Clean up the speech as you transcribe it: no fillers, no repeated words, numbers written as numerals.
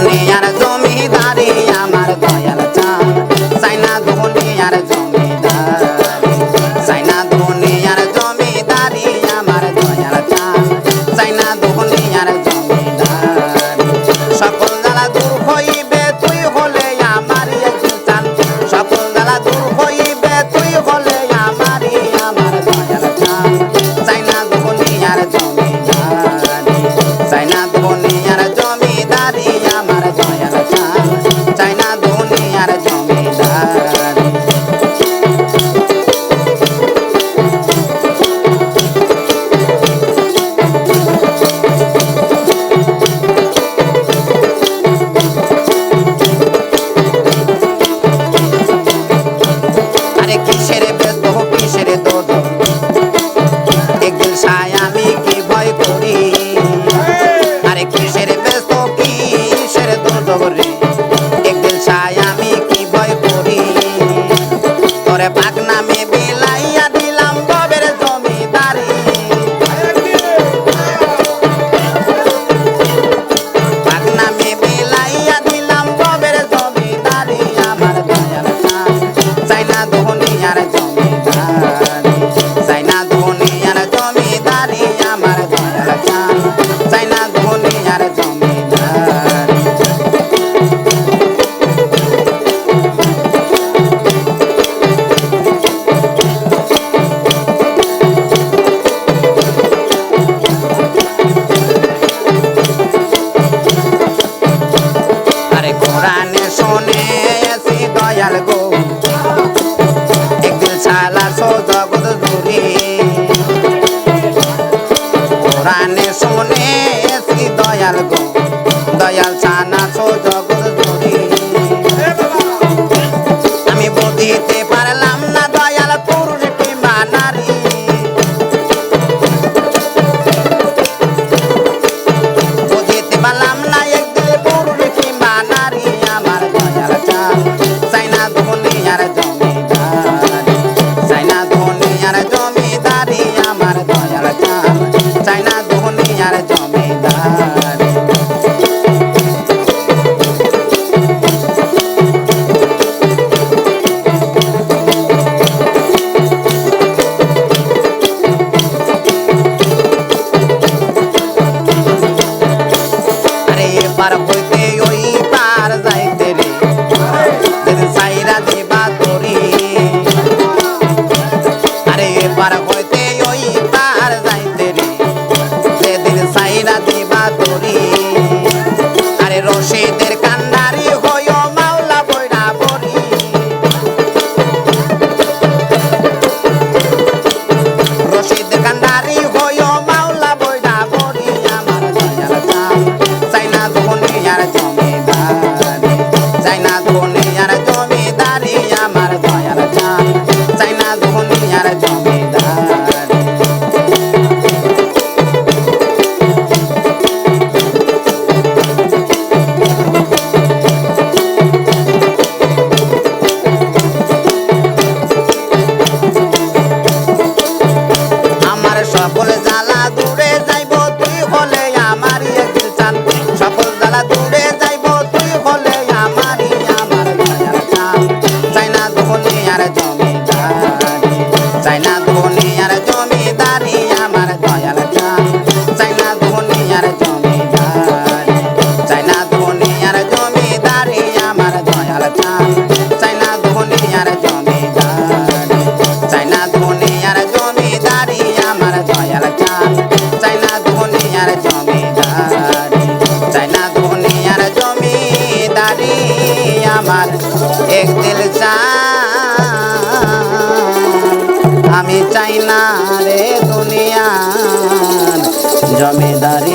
দুনিয়ার জমিদারি আমার দয়াল চাঁদ চাই না দুনিয়ার জমিদারি চাই না দুনিয়ার জমিদারি আমার দয়াল চাঁদ চাই না দুনিয়ার জমিদারি সকল জ্বালা দূর হইবে তুই হলে আমার চাঁদ সকল জ্বালা দূর হইবে তুই হলে আমার দয়াল চাঁদ চাই না দুনিয়ার জমিদারি চাই না দুনিয়ার জমিদারি আমার দয়াল চাঁদ চাই না দুনিয়ার জমিদারি আরে কিসের ব্যস্ত কিসের দোদ একদিন সায় আমি কি ভয় করি আরে কিসের ব্যস্ত কিসের দোদ রে একদিন সায় আমি কি ভয় করি তোরে পাক নামে বিলাইয়া দিলাম ববের জমিদারি পাক নামে বিলাইয়া দিলাম ববের জমিদারি আমার দয়াল চাঁদ চাই না দুনিয়ার জমিদারি চাই না দুনিয়ার জমিদারি আমার দয়াল চাঁদ চাই না দুনিয়ার জমিদারি আরে কোরআনে শুনেছি দয়াল গো একদিন সালা সো জগৎ জুড়ে কোরআনে শুনেছি দয়াল গো দয়াল ছানা সো জগৎ জুড়ে আমি বুঝিতে পারলাম না দয়াল পুরুষ কিংবা নারী বুঝিতে পারলাম না একদিন পুরুষ কিংবা নারী আমার দয়াল চাঁদ চাই না দুনিয়ার জমিদারি চাই না দুনিয়ার জমিদারি আমার দয়াল চাঁদ চাই না দুনিয়ার জমিদারি আরে এবার হইতে ওই পার যাইতে রে যেদিন সাইরা দিবা তোরি আরে এবার হইতে ওই পার যাইতে রে যেদিন সাইরা দিবা তোরি আরে রশিদের কান্ডারি হইও মাওলা বইরা বরি রশিদের কান্ডারি হইও মাওলা বইরা বরি আমার দয়াল চাঁদ চাই না দুনিয়ার জমিদারি চাই না দুনিয়ার জমিদারি আমার দয়াল চাঁদ চাই না দুনিয়ার জমিদারি আমার সকল জ্বালা দূরে যাইব তুই হলে আমারই একদিন চাঁদ সকল জ্বালা দূরে যাইব তুই হলে আমারই আমার দয়াল চাঁদ চাই না দুনিয়ার জমিদারি চাই না দুনিয়ার জমিদারি আমার দয়াল চাঁদ চাই না দুনিয়ার জমিদারি চাই না দুনিয়ার জমিদারি আমার দয়াল চাঁদ চাই না দুনিয়ার জমিদারি চাই না দুনিয়ার জমিদারি আমার দয়াল চাঁদ চাই না দুনিয়ার জমিদারি চাই না দুনিয়ার জমিদারি আমার এক দিল চাঁদ আমি চাই না রে দুনিয়ার জমিদারি।